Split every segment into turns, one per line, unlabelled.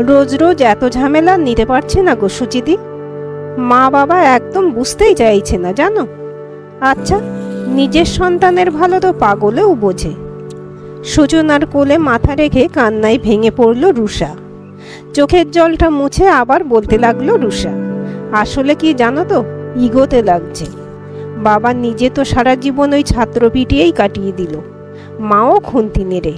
রোজ রোজ এত ঝামেলা নিতে পারছে না গো সুচিদি। মা বাবা একদম বুঝতেই চাইছে না জানো। আচ্ছা, নিজের সন্তানের ভালো তো পাগলেও বোঝে। সূচনার কোলে মাথা রেখে কান্নায় ভেঙে পড়ল রুষা। চোখের জলটা মুছে আবার বলতে লাগলো রুষা, আসলে কি জানো তো, ইগোতে লাগছে। বাবা নিজে তো সারা জীবন ওই ছাত্র পিটিয়েই কাটিয়ে দিল, মাও খুন্তি নেড়ে।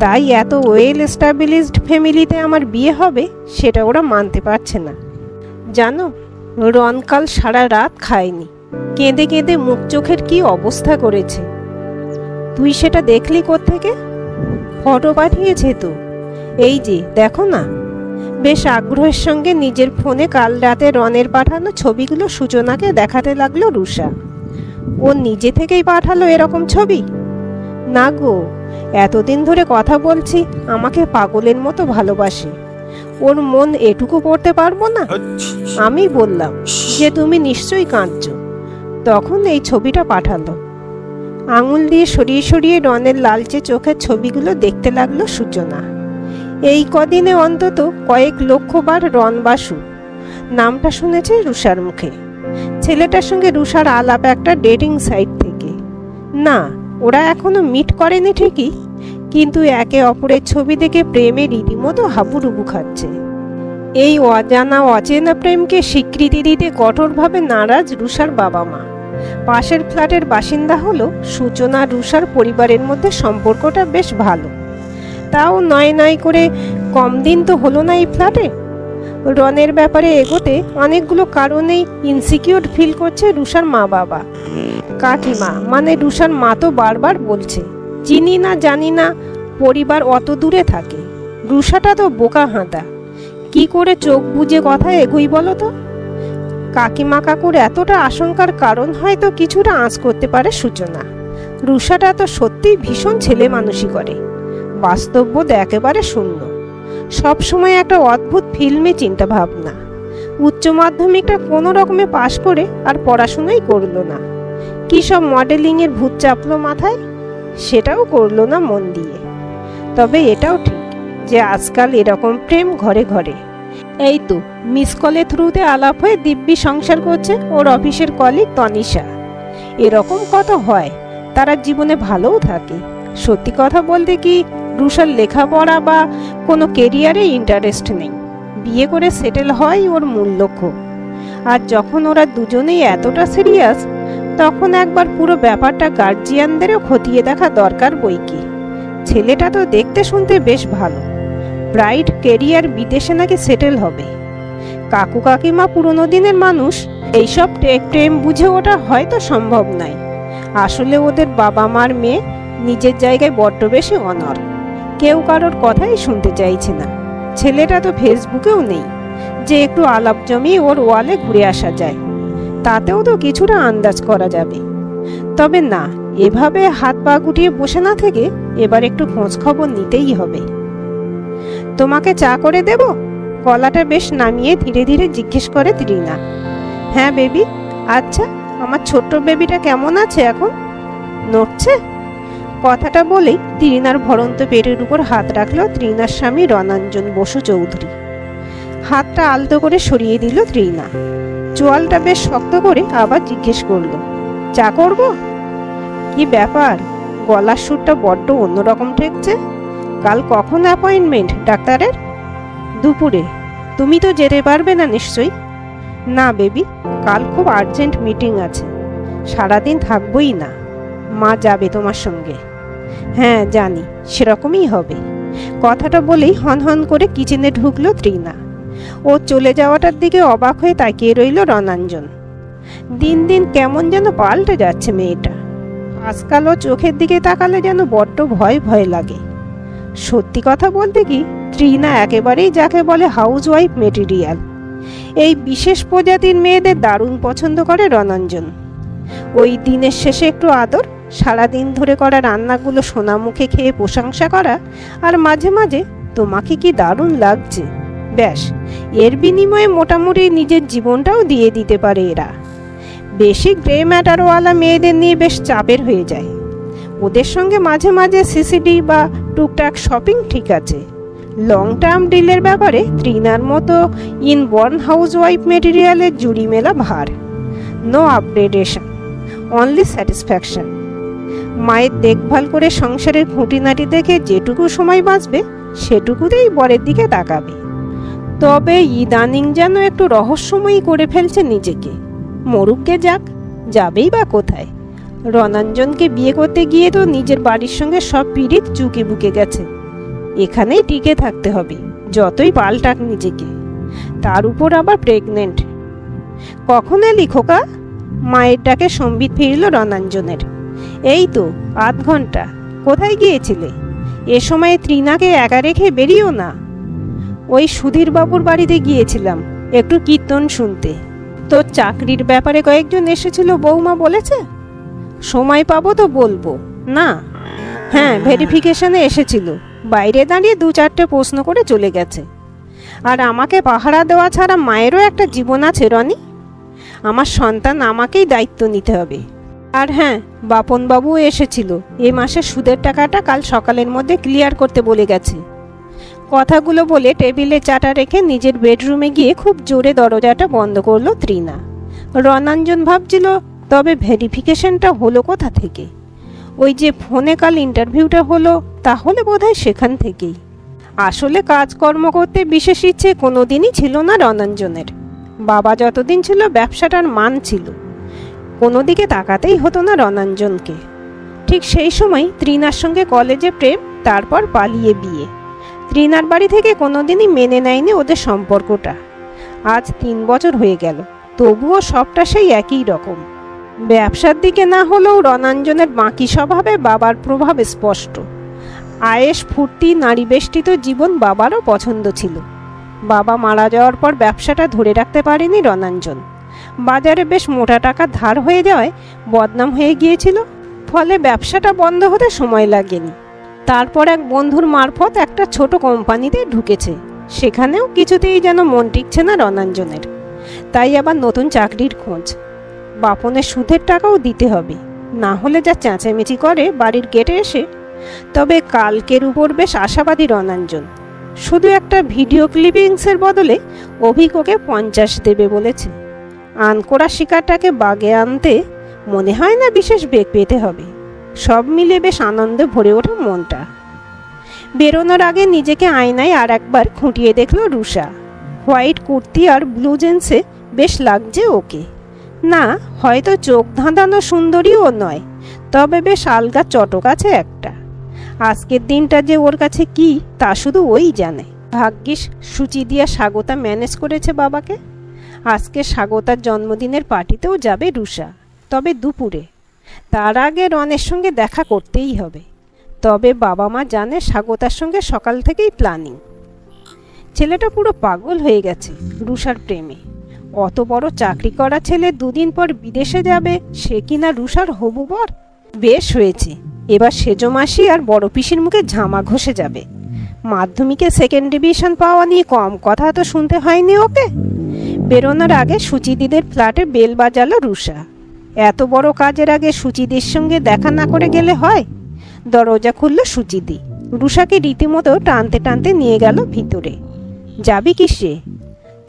তাই এত ওয়েল এস্টাবলিশড ফ্যামিলিতে আমার বিয়ে হবে সেটা ওরা মানতে পারছে না। জানো, রনকাল সারা রাত খায়নি, কেঁদে কেঁদে মুখ চোখের কি অবস্থা করেছে। তুই সেটা দেখলি কোত্থেকে? ফটো পাঠিয়েছে তো, এই যে দেখো না। বেশ আগ্রহের সঙ্গে নিজের ফোনে কাল রাতে রনের পাঠানো ছবিগুলো সূচনাকে দেখাতে লাগলো রুষা। ও নিজে থেকেই পাঠালো এরকম ছবি? না গো, এতদিন ধরে কথা বলছি, আমাকে পাগলের মতো ভালোবাসে। ওর মন এটুকু পড়তে পারবো না? আমি বললাম যে তুমি নিশ্চয়ই কাঁদছো, তখন এই ছবিটা পাঠালো। আঙুল দিয়ে সরিয়ে সরিয়ে রনের লালচে চোখের ছবিগুলো দেখতে লাগলো সূচনা। এই কদিনে অন্তত কয়েক লক্ষবার রন বাসু নামটা শুনেছে রুষার মুখে। ছেলেটার সঙ্গে রুষার আলাপ একটা ডেটিং সাইট থেকে। না, ওরা এখনো মিট করেনি ঠিকই, কিন্তু একে অপরের ছবি দেখে প্রেমে রীতিমতো হাবুডুবু খাচ্ছে। এই অজানা অচেনা প্রেমকে স্বীকৃতি দিতে কঠোরভাবে নারাজ রুষার বাবা মা। পাশের ফ্ল্যাটের বাসিন্দা হলো সূচনা। রুষার পরিবারের মধ্যে সম্পর্কটা বেশ ভালো, তাও নয় নয় করে কম দিন তো হলো না এই ফ্ল্যাটে। রনের ব্যাপারে এগোতে অনেকগুলো কারণেই ইনসিকিউর ফিল করছে রুষার মা বাবা। কাকিমা মানে রুষার মা তো বারবার বলছে, চিনি না জানি না, পরিবার অত দূরে থাকে। রুষাটা তো বোকা হাঁদা, কি করে চোখ বুজে কথা এগোই বলো তো। কাকিমা কাকুর এতটা আশঙ্কার কারণ হয়তো কিছুটা আঁচ করতে পারে সূচনা। রুষাটা তো সত্যিই ভীষণ ছেলে মানুষই করে, বাস্তববোধ একেবারে শূন্য। সবসময় একটা অদ্ভুত ফিল্মে চিন্তা ভাবনা। উচ্চ মাধ্যমিকটা কোনো রকমে পাশ করে আর পড়াশোনাই করলো না, কি সব মডেলিংয়ের ভূত চাপলো মাথায়, সেটাও করলো না মন দিয়ে। তবে এটাও ঠিক যে আজকাল এরকম প্রেম ঘরে ঘরে। এই তো মিস কলের থ্রুতে আলাপ হয়ে দিব্যি সংসার করছে ওর অফিসের কলিগ তনিশা। এরকম কত হয়, তারা জীবনে ভালোও থাকে। সত্যি কথা বলতে কি, রুষার লেখাপড়া বা কোনো কেরিয়ারে ইন্টারেস্ট নেই, বিয়ে করে সেটেল হয় ওর মূল লক্ষ্য। আর যখন ওরা দুজনেই এতটা সিরিয়াস, তখন একবার পুরো ব্যাপারটা গার্জিয়ানদেরও খতিয়ে দেখা দরকার বইকি। ছেলেটা তো দেখতে শুনতে বেশ ভালো, ব্রাইট কেরিয়ার, বিদেশে নাকি সেটেল হবে। কাকু কাকিমা পুরনো দিনের মানুষ, এইসব প্রেম বুঝে ওটা হয়তো সম্ভব নয়। আসলে ওদের বাবা মার মেয়ে নিজের জায়গায় বড্ড বেশি অনড়, কেউ কারোর কথাই শুনতে চাইছে না। ছেলেটা তো ফেসবুকেও নেই যে একটু আলাপ জমিয়ে ওর ওয়ালে ঘুরে আসা যায়, তাতেও তো কিছুটা আন্দাজ করা যাবে। তবে না, এভাবে হাত পা গুটিয়ে বসে না থেকে এবার একটু খোঁজ খবর নিতেই হবে। তোমাকে চা করে দেব? গলাটা বেশ নামিয়ে ধীরে ধীরে জিজ্ঞেস করে তৃণা। হ্যাঁ বেবি। আচ্ছা, আমার ছোট্ট বেবিটা কেমন আছে এখন? নড়ছে? কথাটা বলেই তৃণার ভরন্ত পেটের উপর হাত রাখলো তৃণার স্বামী রণাঞ্জন বসু চৌধুরী। হাতটা আলতো করে সরিয়ে দিল তৃণা। চোয়ালটা বেশ শক্ত করে আবার জিজ্ঞেস করলো, চা করব? কি ব্যাপার, গলার সুরটা বড্ড অন্যরকম ঠেকছে। কাল কখন অ্যাপয়েন্টমেন্ট ডাক্তারের? দুপুরে। তুমি তো যেতে পারবে না নিশ্চয়ই? না বেবি, কাল খুব আর্জেন্ট মিটিং আছে, সারাদিন থাকবই না। মা যাবে তোমার সঙ্গে। হ্যাঁ জানি, সেরকমই হবে। কথাটা বলেই হনহন করে কিচেনে ঢুকলো তৃণা। ও চলে যাওয়াটার দিকে অবাক হয়ে তাকিয়ে রইল রণাঞ্জন। দিন দিন কেমন যেন পাল্টে যাচ্ছে মেয়েটা। আজকাল ও চোখের দিকে তাকালে যেন বড্ড ভয় ভয় লাগে। সত্যি কথা বলতে কি, তৃণা একেবারেই যাকে বলে হাউস ওয়াইফ মেটেরিয়াল। এই বিশেষ প্রজাতির মেয়েদের দারুণ পছন্দ করে রণাঞ্জন। ওই দিনের শেষে একটু আদর, সারাদিন ধরে করা রান্নাগুলো সোনা মুখে খেয়ে প্রশংসা করা, আর মাঝে মাঝে তোমাকে কি দারুণ লাগছে, ব্যাস এর বিনিময়ে মোটামুটি নিজের জীবনটাও দিয়ে দিতে পারে এরা। বেশি গ্রে ম্যাটারওয়ালা মেয়েদের নিয়ে বেশ চাপের হয়ে যায়। ওদের সঙ্গে মাঝে মাঝে সিসিডি বা টুকটাক শপিং ঠিক আছে, লং টার্ম ডিলের ব্যাপারে তৃণার মতো ইনবর্ন হাউসওয়াইফ মেটেরিয়ালের জুড়ি মেলা ভার। No upgradation, only satisfaction. মায়ের দেখভাল করে সংসারের খুঁটিনাটি দেখে যেটুকু সময় বাঁচবে সেটুকুতেই বরের দিকে তাকাবে। তবে ইদানিং যেন একটু রহস্যময়ী করে ফেলছে নিজেকে। মরুককে যাক, যাবেই বা কোথায়? রণাঞ্জনকে বিয়ে করতে গিয়ে তো নিজের বাড়ির সঙ্গে সব পীড়িত চুকে বুকে গেছে। এখানেই টিকে থাকতে হবে যতই পাল্টাক নিজেকে। তার উপর আবার প্রেগনেন্ট। কখন এলি খোকা? মায়ের ডাকে সম্বিত ফিরল রণাঞ্জনের। এই তো আধ ঘন্টা। কোথায় গিয়েছিলে? এ সময়ে তৃণাকে একা রেখে বেরিয়েও না। ওই সুধীর বাবুর বাড়িতে গিয়েছিলাম একটু কীর্তন শুনতে। তোর চাকরির ব্যাপারে কয়েকজন এসেছিল, বৌমা বলেছে। সময় পাবো তো বলবো না। হ্যাঁ, ভেরিফিকেশনে এসেছিল। বাইরে দাঁড়িয়ে 2-4টে প্রশ্ন করে চলে গেছে। আর আমাকে পাহারা দেওয়া ছাড়া মায়েরও একটা জীবন আছে রনি। আমার সন্তান আমাকেই দায়িত্ব নিতে হবে। আর হ্যাঁ, বাপনবাবু এসেছিল। এ মাসের সুদের টাকাটা কাল সকালের মধ্যে ক্লিয়ার করতে বলে গেছে। কথাগুলো বলে টেবিলে চাটা রেখে নিজের বেডরুমে গিয়ে খুব জোরে দরজাটা বন্ধ করলো তৃণা। রণাঞ্জন ভাবছিল, তবে ভেরিফিকেশনটা হলো কোথা থেকে? ওই যে ফোনে কাল ইন্টারভিউটা হলো, তাহলে বোধহয় সেখান থেকেই। আসলে কাজকর্ম করতে বিশেষ ইচ্ছে কোনোদিনই ছিল না রণাঞ্জনের। বাবা যতদিন ছিল ব্যবসাটার মান ছিল, কোনো দিকে তাকাতেই হতো না রণাঞ্জনকে। ঠিক সেই সময় তৃণার সঙ্গে কলেজে প্রেম, তারপর পালিয়ে বিয়ে। তৃণার বাড়ি থেকে কোনোদিনই মেনে নেয়নি ওদের সম্পর্কটা। আজ 3 বছর হয়ে গেল, তবুও সবটা সেই একই রকম। ব্যবসার দিকে না হলেও রণাঞ্জনের বাকি স্বভাবে বাবার প্রভাব স্পষ্ট। আয়েশ ফুর্তি নারী বেষ্টিত জীবন বাবারও পছন্দ ছিল। বাবা মারা যাওয়ার পর ব্যবসাটা ধরে রাখতে পারেনি রণাঞ্জন। বাজারে বেশ মোটা টাকা ধার হয়ে যাওয়ায় বদনাম হয়ে গিয়েছিল। ফলে ব্যবসাটা বন্ধ হতে সময় লাগেনি। তারপর এক বন্ধুর মারফত একটা ছোট কোম্পানিতে ঢুকেছে। সেখানেও কিছুতেই যেন মন টিকছে না রণাঞ্জনের। তাই আবার নতুন চাকরির খোঁজ। বাপনের সুদের টাকাও দিতে হবে, না হলে যা চেঁচামেচি করে বাড়ির গেটে এসে। তবে কালকের উপর বেশ আশাবাদী রণাঞ্জন। শুধু একটা ভিডিও ক্লিপিংসের বদলে অভিজ্ঞকে 50 দেবে বলেছে। আনকোড়া শিকারটাকে বাগে আনতে মনে হয় না বিশেষ বেগ পেতে হবে। সব মিলে বেশ আনন্দে ভরে ওঠে মনটা। বেরোনোর আগে নিজেকে আয়নায় আর একবার খুঁটিয়ে দেখল রুষা। হোয়াইট কুর্তি আর ব্লু জিন্সে বেশ লাগছে ওকে। না, হয়তো চোখ ধাঁধানো সুন্দরীও নয়, তবে বেশ আলগা চটক আছে একটা। আজকের দিনটা যে ওর কাছে কি তা শুধু ওই জানে। ভাগ্যিস সুচিদিয়া স্বাগতা ম্যানেজ করেছে বাবাকে। আজকে স্বাগতার জন্মদিনের পার্টিতেও যাবে রুষা, তবে দুপুরে। তার আগে রনের সঙ্গে দেখা করতেই হবে। তবে বাবা মা জানে স্বাগতার সঙ্গে সকাল থেকেই প্ল্যানিং। ছেলেটা পুরো পাগল হয়ে গেছে রুষার প্রেমে। অত বড় চাকরি করা ছেলে 2 দিন পর বিদেশে যাবে, সে কিনা রুষার হবু বর। বেশ হয়েছে, এবার সেজো মাসি আর বড় পিসির মুখে ঝামা ঘষে যাবে। মাধ্যমিকে 2nd ডিভিশন পাওয়া নিয়ে কম কথা তো শুনতে হয়নি ওকে। বেরোনোর আগে সুচিদিদের ফ্ল্যাটে বেল বাজালো রুষা। এত বড় কাজের আগে সুচিদির সঙ্গে দেখা না করে গেলে হয়? দরজা খুলল সুচিদি। রুষাকে রীতিমতো টানতে টানতে নিয়ে গেল ভিতরে। যাবি কিসে?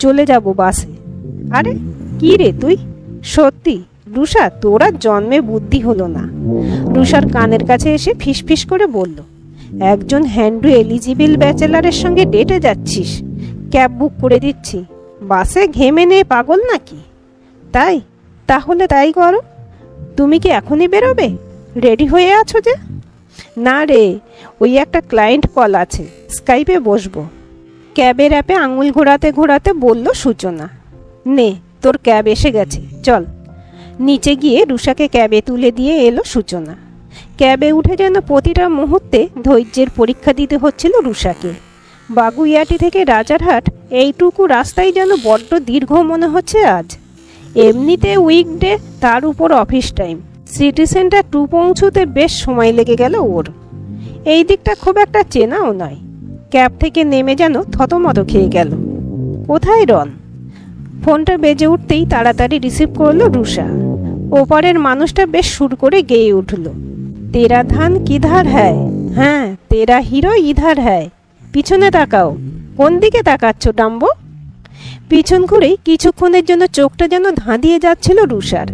চলে যাব বাসে। আরে কি রে তুই? সত্যি রুষা, তোর আর জন্মে বুদ্ধি হলো না। রুষার কানের কাছে এসে ফিসফিস করে বলল, একজন হ্যান্ডু এলিজিবল ব্যাচেলারের সঙ্গে ডেটে যাচ্ছিস? ক্যাব বুক করে দিচ্ছি। বাসে ঘেমে নে পাগল নাকি? তাই? তাহলে তাই করো। তুমি কি এখনই বেরোবে? রেডি হয়ে আছো যে? না রে, ওই একটা ক্লায়েন্ট কল আছে, স্কাইপে বসবো। ক্যাবের অ্যাপে আঙুল ঘোরাতে ঘোরাতে বলল সূচনা। নে, তোর ক্যাব এসে গেছে, চল। নিচে গিয়ে রুষাকে ক্যাবে তুলে দিয়ে এলো সূচনা। ক্যাবে উঠে যেন প্রতিটা মুহূর্তে ধৈর্যের পরীক্ষা দিতে হচ্ছিল রুষাকে। বাগুইয়াটি থেকে রাজারহাট এইটুকু রাস্তায় যেন বড্ড দীর্ঘ মনে হচ্ছে আজ। এমনিতে উইকডে, তার উপর অফিস টাইম। সিটি সেন্টার 2 পৌঁছতে বেশ সময় লেগে গেল ওর। এই দিকটা খুব একটা চেনাও নয়। ক্যাব থেকে নেমে যেন থতমত খেয়ে গেল। কোথায় রন? ফোনটা বেজে উঠতেই তাড়াতাড়ি রিসিভ করলো রুষা। ওপারের মানুষটা বেশ সুর করে গেয়ে উঠল, তেরা ধান কিধার হ্যায়? হ্যাঁ, তেরা হিরো ইধার হ্যায়। পিছনে তাকাও। কোন দিকে তাকাচ্ছ ডাম্বো? পিছন ঘুরেই কিছুক্ষণের জন্য চোখটা যেন ধাঁধিয়ে যাচ্ছিল রুষার।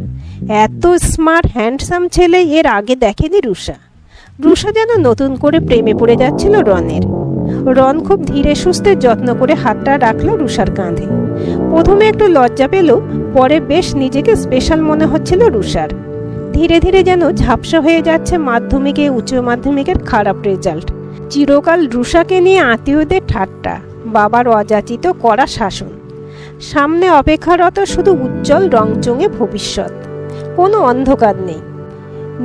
এত স্মার্ট হ্যান্ডসাম ছেলে এর আগে দেখেনি রুষা। রুষা যেন নতুন করে প্রেমে পড়ে যাচ্ছিল রনের। রন খুব ধীরে সুস্থে যত্ন করে হাতটা রাখলো রুষার কাঁধে। প্রথমে একটু লজ্জা পেল, পরে বেশ নিজেকে স্পেশাল মনে হচ্ছিল রুষার। ধীরে ধীরে যেন ঝাপসা হয়ে যাচ্ছে মাধ্যমিকে উচ্চ মাধ্যমিকের খারাপ রেজাল্ট, চিরকাল রুষাকে নিয়ে আত্মীয়দের ঠাট্টা, বাবার অযাচিত কড়া শাসন। সামনে অপেক্ষারত শুধু উজ্জ্বল রংচঙে ভবিষ্যৎ। কোনো অন্ধকার নেই।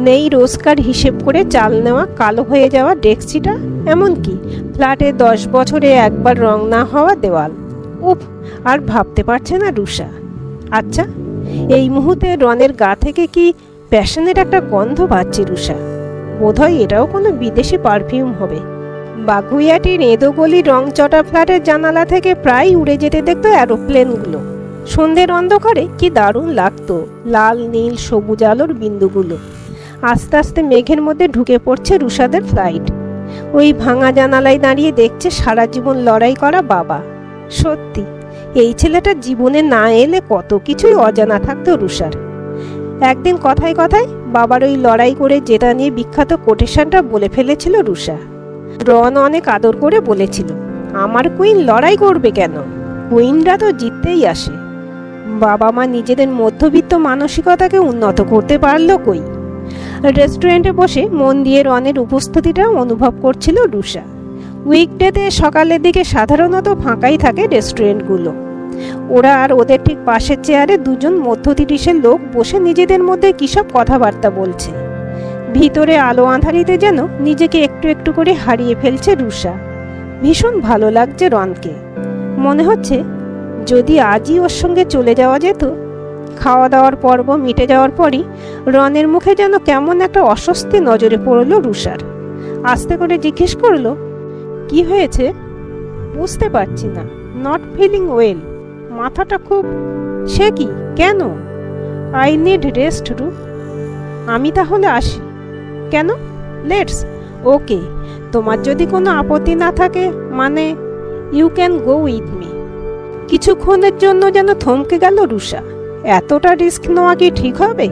নেই রোজকার হিসেব করে চাল নেওয়া কালো হয়ে যাওয়া ডেস্কটা, এমনকি ফ্ল্যাটে 10 বছরে একবার রং না হওয়া দেওয়াল। উফ, আর ভাবতে পারছে না রুষা। আচ্ছা, এই মুহূর্তে রনের গা থেকে কি প্যাশনের একটা গন্ধ পাচ্ছে রুষা। বোধহয় এটাও কোনো বিদেশি পারফিউম হবে। বাগুইয়াটির এঁদোগলি রং চটা ফ্ল্যাটের জানালা থেকে প্রায় উড়ে যেতে দেখতো অ্যারোপ্লেনগুলো। সন্ধ্যের অন্ধকারে কি দারুণ লাগতো লাল নীল সবুজ আলোর বিন্দুগুলো। আস্তে আস্তে মেঘের মধ্যে ঢুকে পড়ছে রুষাদের ফ্লাইট। ওই ভাঙা জানালায় দাঁড়িয়ে দেখছে সারা জীবন লড়াই করা বাবা। সত্যি এই ছেলেটা জীবনে না এলে কত কিছুই অজানা থাকতো রুষার। একদিন কথায় কথায় বাবার ওই লড়াই করে জেতা নিয়ে বিখ্যাত কোটেশনটা বলে ফেলেছিল রুষা। রন অনেক আদর করে বলেছিল, আমার কুইন লড়াই করবে কেন, কুইনরা তো জিততেই আসে। বাবা মা নিজেদের মধ্যবিত্ত মানসিকতাকে উন্নত করতে পারলো কই। রেস্টুরেন্টে বসে মন দিয়ে রনের উপস্থিতিটা অনুভব করছিল রুষা। উইকডেতে সকালের দিকে সাধারণত ফাঁকাই থাকে রেস্টুরেন্টগুলো। ওরা আর ওদের ঠিক পাশের চেয়ারে দুজন মধ্য 30-এর লোক বসে নিজেদের মধ্যে কিসব কথাবার্তা বলছে। ভিতরে আলো আঁধারিতে যেন নিজেকে একটু একটু করে হারিয়ে ফেলছে রুষা। ভীষণ ভালো লাগছে রনকে। মনে হচ্ছে যদি আজই ওর সঙ্গে চলে যাওয়া যেত। খাওয়া দাওয়ার পর্ব মিটে যাওয়ার পরই রনের মুখে যেন কেমন একটা অস্বস্তি নজরে পড়ল রুষার। আস্তে করে জিজ্ঞেস করলো, কি হয়েছে? বুঝতে পারছি না, নট ফিলিং ওয়েল। মাথাটা খুব। সে কি, কেন? আই নিড রেস্ট রু। আমি তাহলে আসি। কেন? লেটস। ওকে, তোমার যদি কোনো আপত্তি না থাকে, মানে you can go with me. কিছুক্ষণের জন্য যেন থমকে গেল রুষা। এতটা রিস্ক নেওয়া কি ঠিক হবে?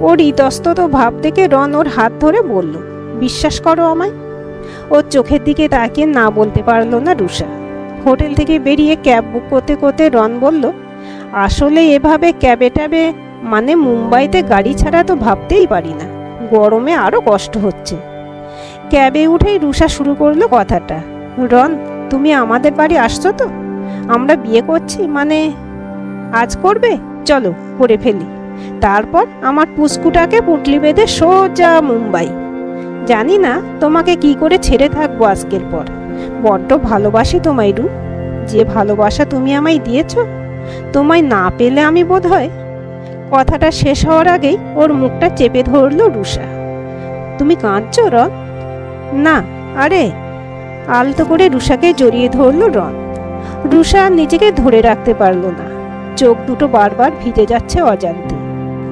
ওর ইতস্তত ভাব দেখে রন ওর হাত ধরে বলল, বিশ্বাস করো আমায়। ওর চোখের দিকে তাকিয়ে না বলতে পারল না রুষা। হোটেল থেকে বেরিয়ে ক্যাব বুক করতে করতে রন বলল, আসলে এভাবে ক্যাবে ট্যাবে, মানে মুম্বাইতে গাড়ি ছাড়া তো ভাবতেই পারি না। গরমে আরো কষ্ট হচ্ছে। ক্যাবে উঠেই রুষা শুরু করলো কথাটা, রন তুমি আমাদের বাড়ি আসছো তো? আমরা বিয়ে করছি, মানে আজ করবে? চলো করে ফেলি। তারপর আমার পুস্কুটাকে পুটলি বেঁধে সোজা মুম্বাই। জানি না তোমাকে কি করে ছেড়ে থাকবো আজকের পর। বড্ড ভালোবাসি তোমায় রু। যে ভালোবাসা তুমি আমায় দিয়েছ, তোমায় না পেলে আমি বোধ হয়। কথাটা শেষ হওয়ার আগেই ওর মুখটা চেপে ধরল রুষা। তুমি কাঁদছো রন? না, আরে। আলতো করে রুষাকে জড়িয়ে ধরল রন। রুষা নিজেকে ধরে রাখতে পারল না। চোখ দুটো বারবার ভিজে যাচ্ছে অজান্তে।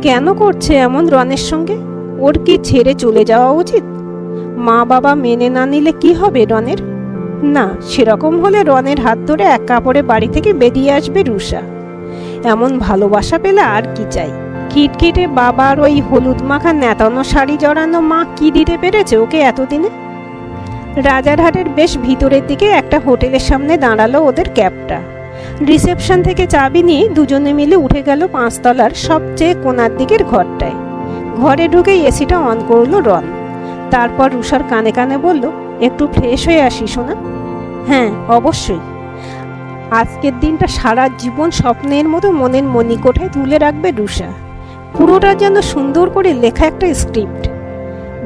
কেন করছে এমন রনের সঙ্গে? ওর কি ছেড়ে চলে যাওয়া উচিত? মা বাবা মেনে না নিলে কি হবে রনের? না, সেরকম হলে রনের হাত ধরে এক কাপড়ে বাড়ি থেকে বেরিয়ে আসবে রুষা। এমন ভালোবাসা পেলে আর কি চাই? খিটখিটে বাবার ওই হলুদ মাখা নেতানো শাড়ি জড়ানো মা কি দিতে পেরেছে ওকে এতদিনে? রাজারহাটের বেশ ভিতরের দিকে একটা হোটেলের সামনে দাঁড়ালো ওদের ক্যাবটা। রিসেপশন থেকে চাবি নিয়ে দুজনে মিলে উঠে গেল 5 তলার সবচেয়ে কোণার দিকের ঘরটায়। ঘরে ঢুকে এসিটা অন করলো রন। তারপর রুষার কানে কানে বলল, একটু ফ্রেশ হয়ে আসি সোনা। হ্যাঁ অবশ্যই। আজকের দিনটা সারা জীবন স্বপ্নের মতো মনের মণিকোঠায় তুলে রাখবে রুষা। পুরোটা যেন সুন্দর করে লেখা একটা স্ক্রিপ্ট।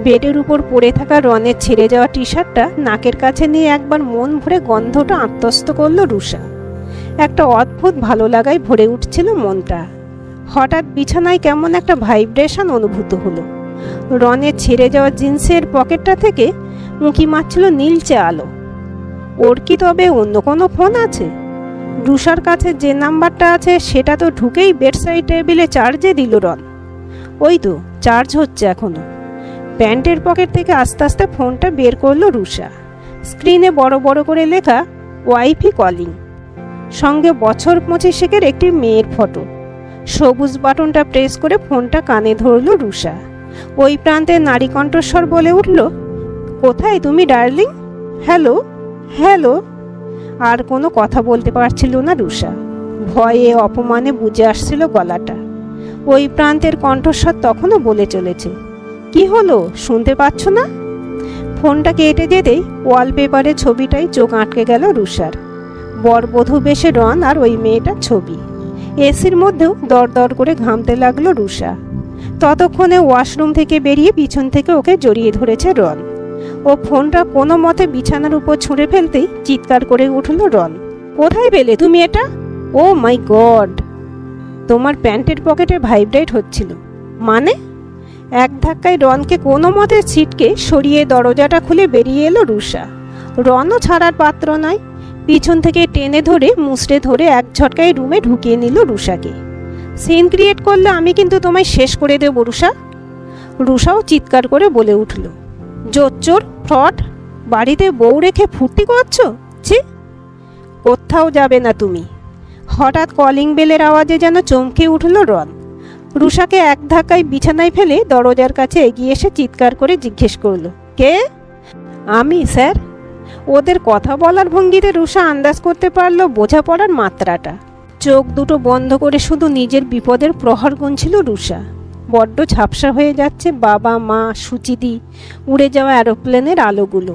বেডের উপর পড়ে থাকা রনের ছেড়ে যাওয়া টি শার্টটা নাকের কাছে নিয়ে একবার মন ভরে গন্ধটা আত্মস্থ করলো রুষা। একটা অদ্ভুত ভালো লাগায় ভরে উঠছিল মনটা। হঠাৎ বিছানায় কেমন একটা ভাইব্রেশন অনুভূত হলো। রনের ছেড়ে যাওয়া জিন্সের পকেটটা থেকে উঁকি মারছিল নীলচে আলো। ওর কি তবে অন্য কোনো ফোন আছে? রুষার কাছে যে নাম্বারটা আছে সেটা তো ঢুকেই বেডসাইড টেবিলে চার্জে দিল রন। ওই তো চার্জ হচ্ছে এখনো। প্যান্টের পকেট থেকে আস্তে আস্তে ফোনটা বের করলো রুষা। স্ক্রিনে বড় বড় করে লেখা ওয়াইফি কলিং, সঙ্গে বছর 25 একটি মেয়ের ফটো। সবুজ বাটনটা প্রেস করে ফোনটা কানে ধরল রুষা। ওই প্রান্তে নারী কণ্ঠস্বর বলে উঠল, কোথায় তুমি ডার্লিং? Hello hello. আর কোনো কথা বলতে পারছিল না রুষা, ভয়ে অপমানে বুঝে আসছিল গলাটা। ওই প্রান্তের কণ্ঠস্বর তখনও বলে চলেছে, কি হলো, শুনতে পাচ্ছ না? ফোনটা কেটে যেতেই ওয়ালপেপারে ছবিটাই চোখ আটকে গেল রুষার। বরবধূ বেশে রন আর ওই মেয়েটার ছবি। এসির মধ্যেও দরদর করে ঘামতে লাগলো রুষা। ততক্ষণে ওয়াশরুম থেকে বেরিয়ে পিছন থেকে ওকে জড়িয়ে ধরেছে রন। ও ফোনটা কোনো মতে বিছানার উপর ছুঁড়ে ফেলতেই চিৎকার করে উঠল রন, কোথায় পেলে তুমি এটা? ও মাই গড! তোমার প্যান্টের পকেটে ভাইব্রেট হচ্ছিল। মানে? এক ধাক্কায় রনকে কোনো মতে ছিটকে সরিয়ে দরজাটা খুলে বেরিয়ে এলো রুষা। রনও ছাড়ার পাত্র নয়, পিছন থেকে টেনে ধরে মুচড়ে ধরে এক ঝটকায় রুমে ঢুকিয়ে নিল রুষাকে। সিন ক্রিয়েট করলে আমি কিন্তু তোমায় শেষ করে দেব রুষা। রুষাও চিৎকার করে বলে উঠল, জোচ্চোর, ফ্রড, বাড়িতে বউ রেখে ফুর্তি করছো? ছি! কোথাও যাবে না তুমি। হঠাৎ কলিং বেলের আওয়াজে যেন চমকে উঠল রন। রুষাকে এক ধাক্কায় বিছানায় ফেলে দরজার কাছে এগিয়ে এসে চিৎকার করে জিজ্ঞেস করল, কে? আমি, স্যার। ওদের কথা বলার ভঙ্গিতে রুষা আন্দাজ করতে পারল বোঝাপড়ার মাত্রাটা। চোখ দুটো বন্ধ করে শুধু নিজের বিপদের প্রহর গুনছিল রুষা। বড্ড ঝাপসা হয়ে যাচ্ছে বাবা, মা, সুচিদি, উড়ে যাওয়া অ্যারোপ্লেনের আলোগুলো।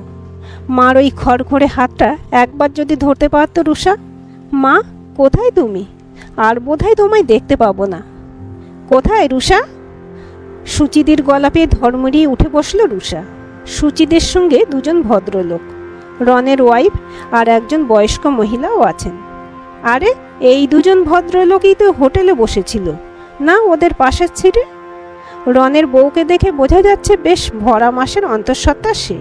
মার ওই খড়খড়ে হাতটা একবার যদি ধরতে পারত রুষা। মা, কোথায় তুমি? আর বোধহয় তোমায় দেখতে পাবো না। কোথায় রুষা? সুচিদির গলা পেয়ে ধর্মড়িয়ে উঠে বসল রুষা। সুচিদের সঙ্গে দুজন ভদ্রলোক, রনের ওয়াইফ আর একজন বয়স্ক মহিলাও আছেন। আরে, এই দুজন ভদ্রলোকই তো হোটেলে বসেছিল না ওদের পাশের সিটে? রনের বউকে দেখে বোঝা যাচ্ছে বেশ ভরা মাসের অন্তঃসত্ত্বা সে।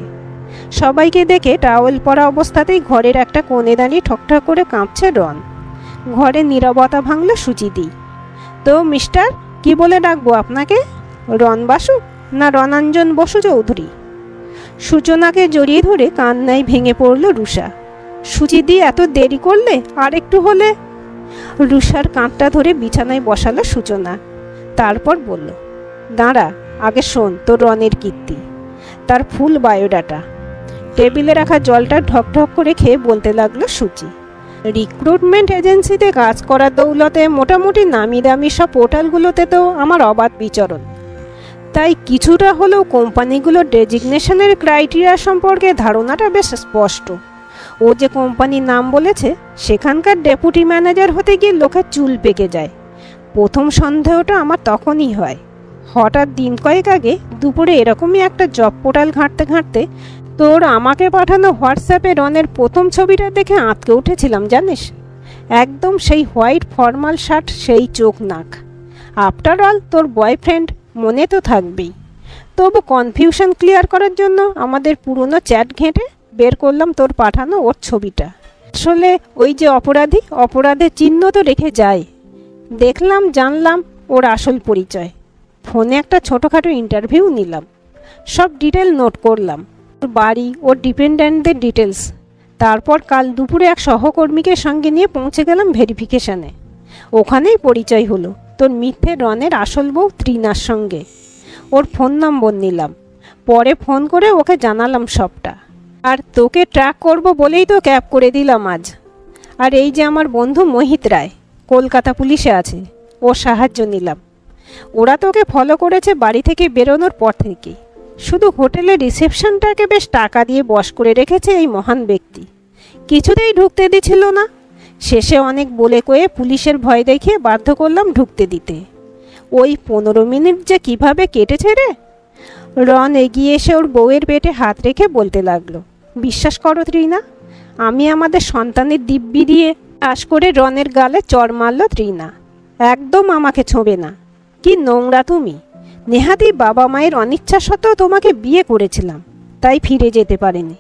সবাইকে দেখে টাওয়েল পরা অবস্থাতেই ঘরের একটা কোণে দাঁড়িয়ে ঠকঠক করে কাঁপছে রন। ঘরে নীরবতা ভাঙল সুচিদি। তো মিস্টার, কি বলে ডাকবো আপনাকে? রন বাসু না রণাঞ্জন বসু চৌধুরী? সূচনাকে জড়িয়ে ধরে কান্নায় ভেঙে পড়ল রুষা। সুচিদি, এত দেরি করলে? আর একটু হলে। রুষার কাঁধটা ধরে বিছানায় বসালো সূচনা। তারপর বলল, দাঁড়া, আগে শোন তোর রনের কীর্তি, তার ফুল বায়োডাটা। টেবিলে রাখা জলটা ঢকঢক করে খেয়ে বলতে লাগলো সুচি। রিক্রুটমেন্ট এজেন্সিতে কাজ করার দৌলতে মোটামুটি নামি দামি সব পোর্টালগুলোতে তো আমার অবাধ বিচরণ। তাই কিছুটা হলেও কোম্পানিগুলোর ডেজিগনেশনের ক্রাইটেরিয়া সম্পর্কে ধারণাটা বেশ স্পষ্ট। ও যে কোম্পানির নাম বলেছে সেখানকার ডেপুটি ম্যানেজার হতে গিয়ে লোকের চুল পেকে যায়। প্রথম সন্দেহটা আমার তখনই হয়। হঠাৎ দিন কয়েক আগে দুপুরে এরকমই একটা জব পোর্টাল ঘাঁটতে ঘাঁটতে তোর আমাকে পাঠানো হোয়াটসঅ্যাপে রনের প্রথম ছবিটা দেখে আঁতকে উঠেছিলাম জানিস। একদম সেই হোয়াইট ফর্মাল শার্ট, সেই চোখ নাক। আফটার অল তোর বয়ফ্রেন্ড, মনে তো থাকবেই। তবু কনফিউশন ক্লিয়ার করার জন্য আমাদের পুরনো চ্যাট ঘেঁটে বের করলাম তোর পাঠানো ওর ছবিটা। আসলে ওই যে অপরাধী, অপরাধের চিহ্ন তো রেখে যায়। দেখলাম, জানলাম ওর আসল পরিচয়। ফোনে একটা ছোটোখাটো ইন্টারভিউ নিলাম, সব ডিটেল নোট করলাম, ওর বাড়ি, ওর ডিপেন্ডেন্টদের ডিটেলস। তারপর কাল দুপুরে এক সহকর্মীকে সঙ্গে নিয়ে পৌঁছে গেলাম ভেরিফিকেশানে। ওখানেই পরিচয় হলো তোর মিথ্যে রনের আসল বউ ত্রিনার সঙ্গে। ওর ফোন নম্বর নিলাম, পরে ফোন করে ওকে জানালাম সবটা। আর তোকে ট্র্যাক করব বলেই তো ক্যাব করে দিলাম আজ। আর এই যে আমার বন্ধু মোহিত রায়, কলকাতা পুলিশে আছে, ওর সাহায্য নিলাম। ওরা তোকে ফলো করেছে বাড়ি থেকে বেরোনোর পর থেকে। শুধু হোটেলের রিসেপশনটাকে বেশ টাকা দিয়ে বশ করে রেখেছে এই মহান ব্যক্তি। কিছুতেই ঢুকতে দিছিল না। শেষে অনেক বলে কয়ে পুলিশের ভয় দেখিয়ে বাধ্য করলাম ঢুকতে দিতে। ওই 15 মিনিট যে কিভাবে কেটেছে রে। রন এগিয়ে এসে ওর বউয়ের পেটে হাত রেখে বলতে লাগলো, বিশ্বাস করো ত্রিনা, আমি আমাদের সন্তানের দিব্যি দিয়ে আশ করে রনের গালে চড় মারল ত্রিনা। একদম আমাকে ছোঁবে না। কি নোংরা তুমি। নেহাতি বাবা মায়ের অনিচ্ছা সত্ত্বেও তোমাকে বিয়ে করেছিলাম, তাই ফিরে যেতে পারিনি।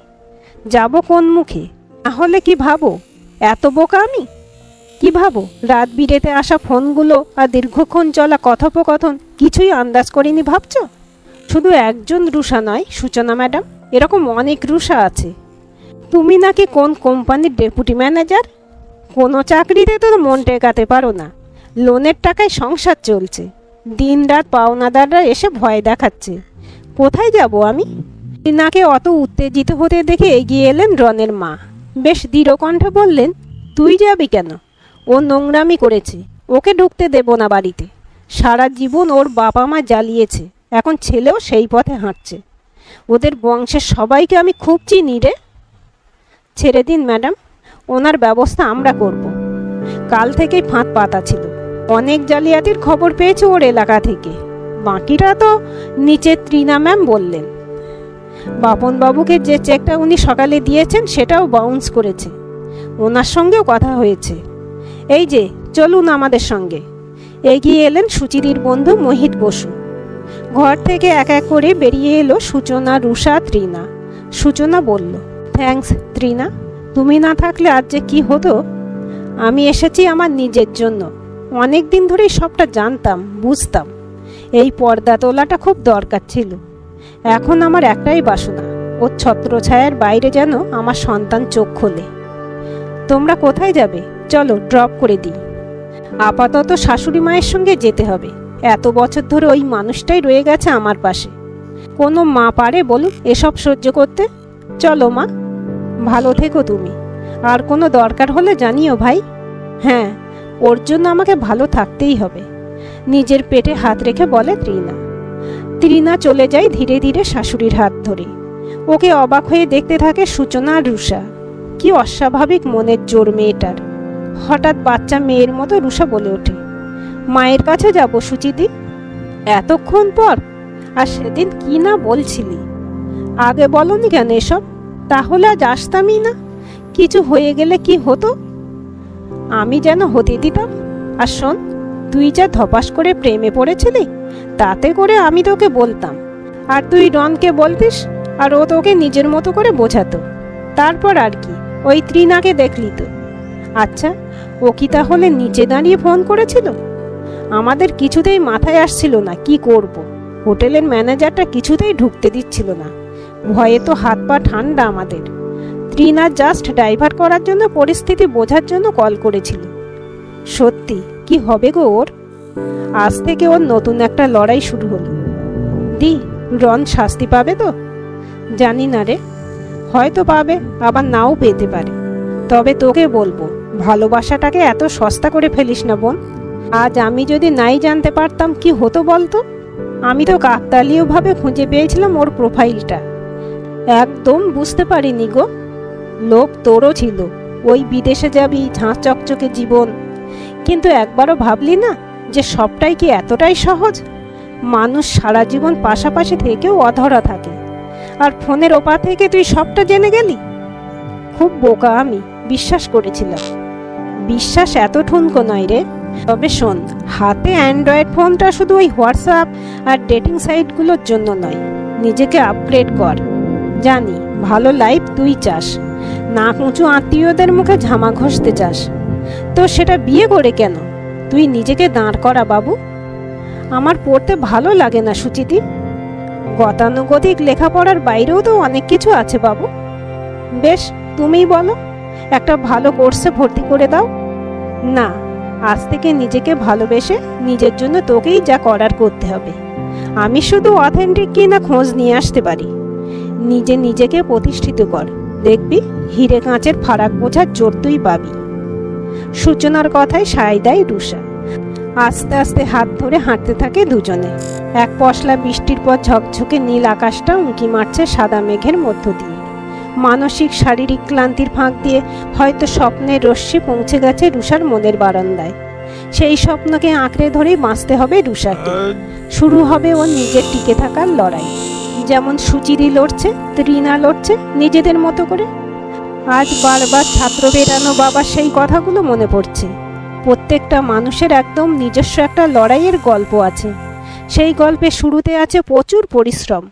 যাব কোন মুখে? তাহলে কি ভাবো এত বোকা আমি? কি ভাবো রাত বিরেতে আসা ফোনগুলো আর দীর্ঘক্ষণ চলা কথোপকথন কিছুই আন্দাজ করিনি ভাবছ? শুধু একজন রুষা নয় সূচনা ম্যাডাম, এরকম অনেক রুষা আছে। তুমি নাকি কোন কোম্পানির ডেপুটি ম্যানেজার? কোনো চাকরিতে তো মন টেকাতে পারো না। লোনের টাকায় সংসার চলছে, দিনরাত পাওনাদাররা এসে ভয় দেখাচ্ছে। কোথায় যাব আমি? টিনাকে অত উত্তেজিত হতে দেখে এগিয়ে এলেন রনের মা। বেশ দৃঢ় কণ্ঠে বললেন, তুই যাবি কেন? ও নোংরামি করেছে, ওকে ঢুকতে দেব না বাড়িতে। সারা জীবন ওর বাবা মা জ্বালিয়েছে, এখন ছেলেও সেই পথে হাঁটছে। ওদের বংশের সবাইকে আমি খুব চিনি রে। ছেড়ে দিন ম্যাডাম, ওনার ব্যবস্থা আমরা করব। কাল থেকেই ফাঁদ পাতা ছিল, অনেক জালিয়াতির খবর পেয়েছে ওর এলাকা থেকে। বাকিরা তো নিচে ত্রিনা ম্যাম বললেন। বাপনবাবুকে যে চেকটা উনি সকালে দিয়েছেন সেটাও বাউন্স করেছে, ওনার সঙ্গেও কথা হয়েছে। এই যে চলুন আমাদের সঙ্গে। এগিয়ে এলেন সুচিদির বন্ধু মোহিত বসু। ঘর থেকে এক এক করে বেরিয়ে এলো সূচনা, রুষা, ত্রিনা। সূচনা বলল, থ্যাঙ্কস ত্রিনা, তুমি না থাকলে আজ যে কি হতো। আমি এসেছি আমার নিজের জন্য। অনেক দিন ধরেই সবটা জানতাম, বুঝতাম। এই পর্দা তোলাটা খুব দরকার ছিল। এখন আমার একটাই বাসনা, ওর ছত্রছায়ার বাইরে যেন আমার সন্তান চোখ খোলে। তোমরা কোথায় যাবে? চলো ড্রপ করে দিই। আপাতত শাশুড়ি মায়ের সঙ্গে যেতে হবে। এত বছর ধরে ওই মানুষটাই রয়ে গেছে আমার পাশে। কোনো মা পারে বলুন এসব সহ্য করতে? চলো মা, ভালো থেকো তুমি। আর কোনো দরকার হলে জানিও ভাই। হ্যাঁ, ওর জন্য আমাকে ভালো থাকতেই হবে, নিজের পেটে হাত রেখে বলে ত্রিনা। ত্রিনা চলে যায় ধীরে ধীরে শাশুড়ির হাত ধরে। ওকে অবাক হয়ে দেখতে থাকে সূচনা আর রুষা। কি অস্বাভাবিক মনের জোর মেয়েটার। হঠাৎ বাচ্চা মেয়ের মতো রুষা বলে ওঠে, মায়ের কাছে যাব সুচিদি। এতক্ষণ পর? আর সেদিন কি না বলছিলি, আগে বলনি কেন এসব? তাহলে আজ আসতামই না। কিছু হয়ে গেলে কি হতো, আমি যেন হতে দিতাম। আর শোন, তুই যা ধপাস করে প্রেমে পড়েছিলি, তাতে করে আমি তোকে বলতাম, আর তুই রনকে বলতিস, আর ও তোকে নিজের মতো করে বোঝাতো। তারপর আর কি, ওই ত্রিনাকে দেখলি তো। আচ্ছা, ও কি তাহলে নিচে দাঁড়িয়ে ফোন করেছিল? আমাদের কিছুতেই মাথায় আসছিল না কি করব। হোটেলের ম্যানেজারটা কিছুতেই ঢুকতে দিচ্ছিল না। ভয়ে তো হাত পা ঠান্ডা আমাদের। ত্রিনা জাস্ট ড্রাইভার করার জন্য, পরিস্থিতি বোঝার জন্য কল করেছিল। সত্যি কি হবে গো ওর? আজ থেকে ওর নতুন একটা লড়াই শুরু হলো। দি, রন শাস্তি পাবে তো? জানি না রে, হয়তো পাবে, আবার নাও পেতে পারে। তবে তোকে বলবো, ভালোবাসাটাকে এত সস্তা করে ফেলিস না বোন। আজ আমি যদি নাই জানতে পারতাম কি হতো বলতো। আমি তো কাকতালীয়ভাবে খুঁজে পেয়েছিলাম ওর প্রোফাইলটা, একদম বুঝতে পারিনি গো। লোভ তোরও ছিল, ওই বিদেশে যাবি, ঝাঁ চকচকে জীবন। কিন্তু একবারও ভাবলি না যে সবটাই কি এতটাই সহজ? মানুষ সারা জীবন পাশাপাশি থেকেও অধরা থাকে, আর ফোনের ওপর থেকে তুই সবটা জেনে গেলি। খুব বোকা আমি, বিশ্বাস করেছিলাম। বিশ্বাস এত ঠুনকো নয় রে। তবে শোন, হাতে অ্যান্ড্রয়েড ফোনটা শুধু ওই হোয়াটসঅ্যাপ আর ডেটিং সাইটগুলোর জন্য নয়। নিজেকে আপগ্রেড কর। জানি ভালো লাইফ তুই চাস, নাক উঁচু আত্মীয়দের মুখে ঝামা ঘষতে চাস, তো সেটা বিয়ে করে কেন? তুই নিজেকে দাঁড় করা বাবু। আমার পড়তে ভালো লাগে না সুচিতি। গতানুগতিক লেখাপড়ার বাইরেও তো অনেক কিছু আছে বাবু। বেশ, তুমিই বলো, একটা ভালো কোর্সে ভর্তি করে দাও। না, আজ থেকে নিজেকে ভালোবেসে নিজের জন্য তোকেই যা করার করতে হবে। আমি শুধু অথেন্টিক কিনা খোঁজ নিয়ে আসতে পারি। নিজে নিজেকে প্রতিষ্ঠিত কর, দেখবি হিরে কাঁচের ফারাক বোঝার জোর তুই পাবি। সূচনার কথায় সায় দেয় রুষা। আস্তে আস্তে হাত ধরে হাঁটতে থাকে দুজনে। এক পশলা বৃষ্টির পর ঝকঝকে নীল আকাশটা উঁকি মারছে সাদা মেঘের মধ্য দিয়ে। মানসিক শারীরিক ক্লান্তির ফাঁক দিয়ে হয়তো স্বপ্নের রশ্মি পৌঁছে গেছে রুষার মনের বারান্দায়। সেই স্বপ্নকে আঁকড়ে ধরেই বাঁচতে হবে রুষাকে। শুরু হবে ওর নিজের টিকে থাকার লড়াই। যেমন সুচিদি লড়ছে, ত্রিনা লড়ছে নিজেদের মতো করে। আজ বারবার ছাত্র বেরানো বাবার সেই কথাগুলো মনে পড়ছে। প্রত্যেকটা মানুষের একদম নিজস্ব একটা লড়াইয়ের গল্প আছে। সেই গল্পের শুরুতে আছে প্রচুর পরিশ্রম,